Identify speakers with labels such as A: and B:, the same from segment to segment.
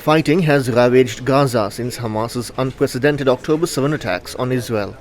A: Fighting has ravaged Gaza since Hamas's unprecedented October 7 attacks on Israel.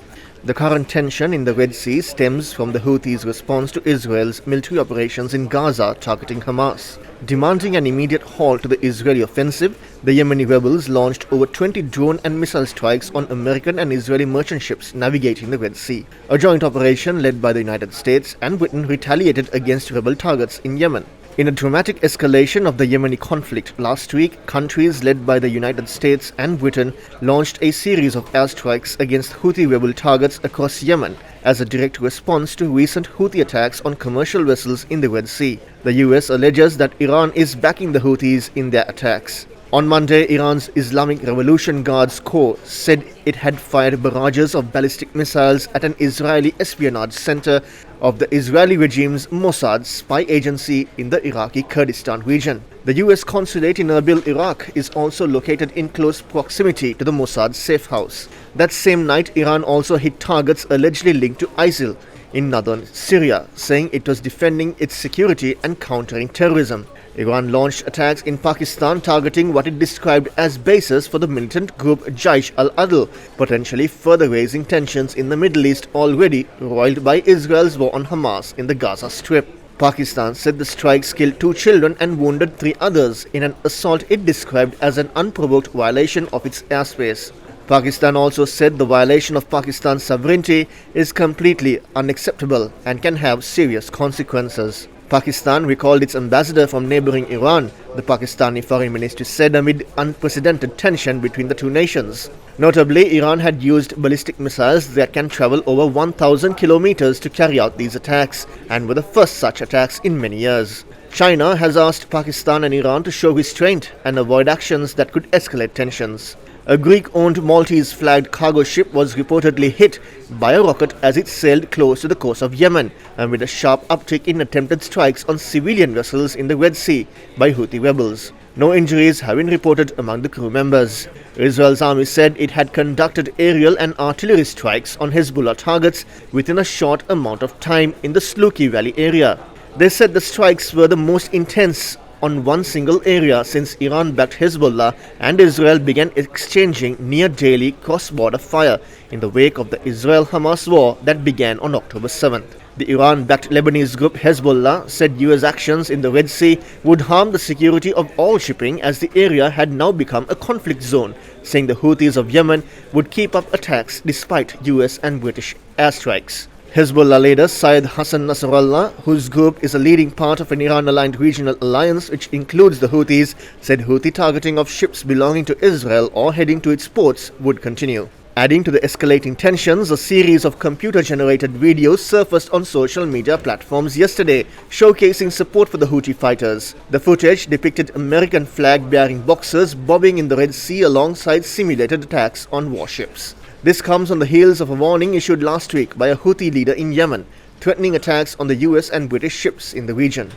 A: The current tension in the Red Sea stems from the Houthis' response to Israel's military operations in Gaza targeting Hamas. Demanding an immediate halt to the Israeli offensive, the Yemeni rebels launched over 20 drone and missile strikes on American and Israeli merchant ships navigating the Red Sea. A joint operation led by the United States and Britain retaliated against rebel targets in Yemen. In a dramatic escalation of the Yemeni conflict last week, countries led by the United States and Britain launched a series of airstrikes against Houthi rebel targets across Yemen as a direct response to recent Houthi attacks on commercial vessels in the Red Sea. The US alleges that Iran is backing the Houthis in their attacks. On Monday, Iran's Islamic Revolution Guards Corps said it had fired barrages of ballistic missiles at an Israeli espionage center of the Israeli regime's Mossad spy agency in the Iraqi Kurdistan region. The US consulate in Erbil, Iraq is also located in close proximity to the Mossad safe house. That same night, Iran also hit targets allegedly linked to ISIL in northern Syria, saying it was defending its security and countering terrorism. Iran launched attacks in Pakistan targeting what it described as bases for the militant group Jaish al-Adl, potentially further raising tensions in the Middle East already roiled by Israel's war on Hamas in the Gaza Strip. Pakistan said the strikes killed 2 children and wounded 3 others in an assault it described as an unprovoked violation of its airspace. Pakistan also said the violation of Pakistan's sovereignty is completely unacceptable and can have serious consequences. Pakistan recalled its ambassador from neighboring Iran, the Pakistani foreign ministry said amid unprecedented tension between the two nations. Notably, Iran had used ballistic missiles that can travel over 1,000 kilometers to carry out these attacks, and were the first such attacks in many years. China has asked Pakistan and Iran to show restraint and avoid actions that could escalate tensions. A Greek-owned Maltese-flagged cargo ship was reportedly hit by a rocket as it sailed close to the coast of Yemen, amid a sharp uptick in attempted strikes on civilian vessels in the Red Sea by Houthi rebels. No injuries have been reported among the crew members. Israel's army said it had conducted aerial and artillery strikes on Hezbollah targets within a short amount of time in the Sluki Valley area. They said the strikes were the most intense on one single area since Iran-backed Hezbollah and Israel began exchanging near-daily cross-border fire in the wake of the Israel-Hamas war that began on October 7th. The Iran-backed Lebanese group Hezbollah said US actions in the Red Sea would harm the security of all shipping as the area had now become a conflict zone, saying the Houthis of Yemen would keep up attacks despite US and British airstrikes. Hezbollah leader Syed Hassan Nasrallah, whose group is a leading part of an Iran-aligned regional alliance which includes the Houthis, said Houthi targeting of ships belonging to Israel or heading to its ports would continue. Adding to the escalating tensions, a series of computer-generated videos surfaced on social media platforms yesterday, showcasing support for the Houthi fighters. The footage depicted American flag-bearing boxers bobbing in the Red Sea alongside simulated attacks on warships. This comes on the heels of a warning issued last week by a Houthi leader in Yemen, threatening attacks on the US and British ships in the region.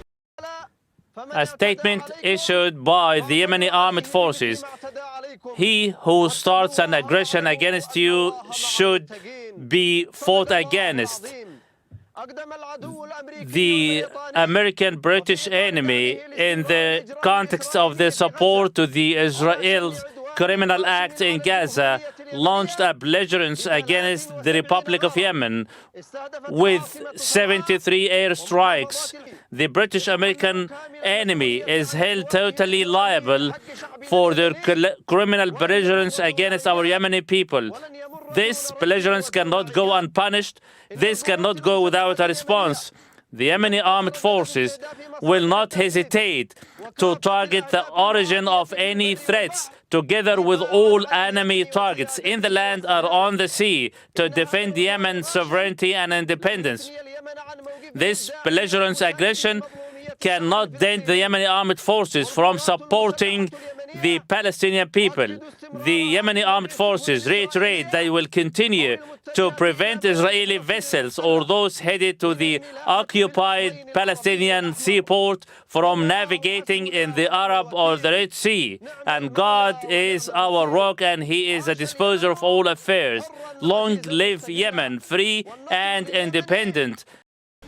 B: A statement issued by the Yemeni armed forces: he who starts an aggression against you should be fought against. The American-British enemy, in the context of their support to the Israel's criminal act in Gaza, launched a belligerence against the Republic of Yemen with 73 airstrikes. The British-American enemy is held totally liable for their criminal belligerence against our Yemeni people. This belligerence cannot go unpunished. This cannot go without a response. The Yemeni armed forces will not hesitate to target the origin of any threats, together with all enemy targets in the land or on the sea, to defend Yemen's sovereignty and independence. This belligerent aggression cannot dent the Yemeni armed forces from supporting the Palestinian people. The Yemeni armed forces reiterate they will continue to prevent Israeli vessels or those headed to the occupied Palestinian seaport from navigating in the Arab or the Red Sea. And God is our rock, and He is a disposer of all affairs. Long live Yemen, free and independent.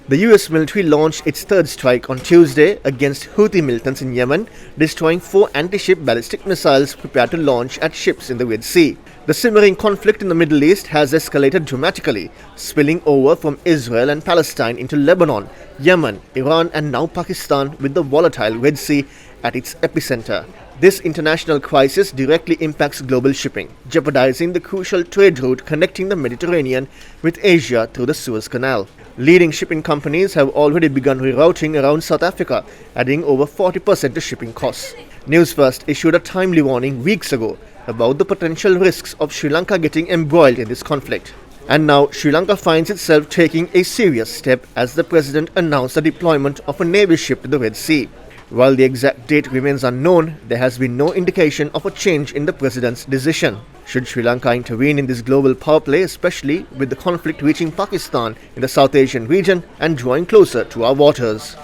A: The US military launched its third strike on Tuesday against Houthi militants in Yemen, destroying 4 anti-ship ballistic missiles prepared to launch at ships in the Red Sea. The simmering conflict in the Middle East has escalated dramatically, spilling over from Israel and Palestine into Lebanon, Yemen, Iran and now Pakistan, with the volatile Red Sea at its epicenter. This international crisis directly impacts global shipping, jeopardizing the crucial trade route connecting the Mediterranean with Asia through the Suez Canal. Leading shipping companies have already begun rerouting around South Africa, adding over 40% to shipping costs. Newsfirst issued a timely warning weeks ago about the potential risks of Sri Lanka getting embroiled in this conflict. And now Sri Lanka finds itself taking a serious step as the president announced the deployment of a navy ship to the Red Sea. While the exact date remains unknown, there has been no indication of a change in the president's decision. Should Sri Lanka intervene in this global power play, especially with the conflict reaching Pakistan in the South Asian region and drawing closer to our waters?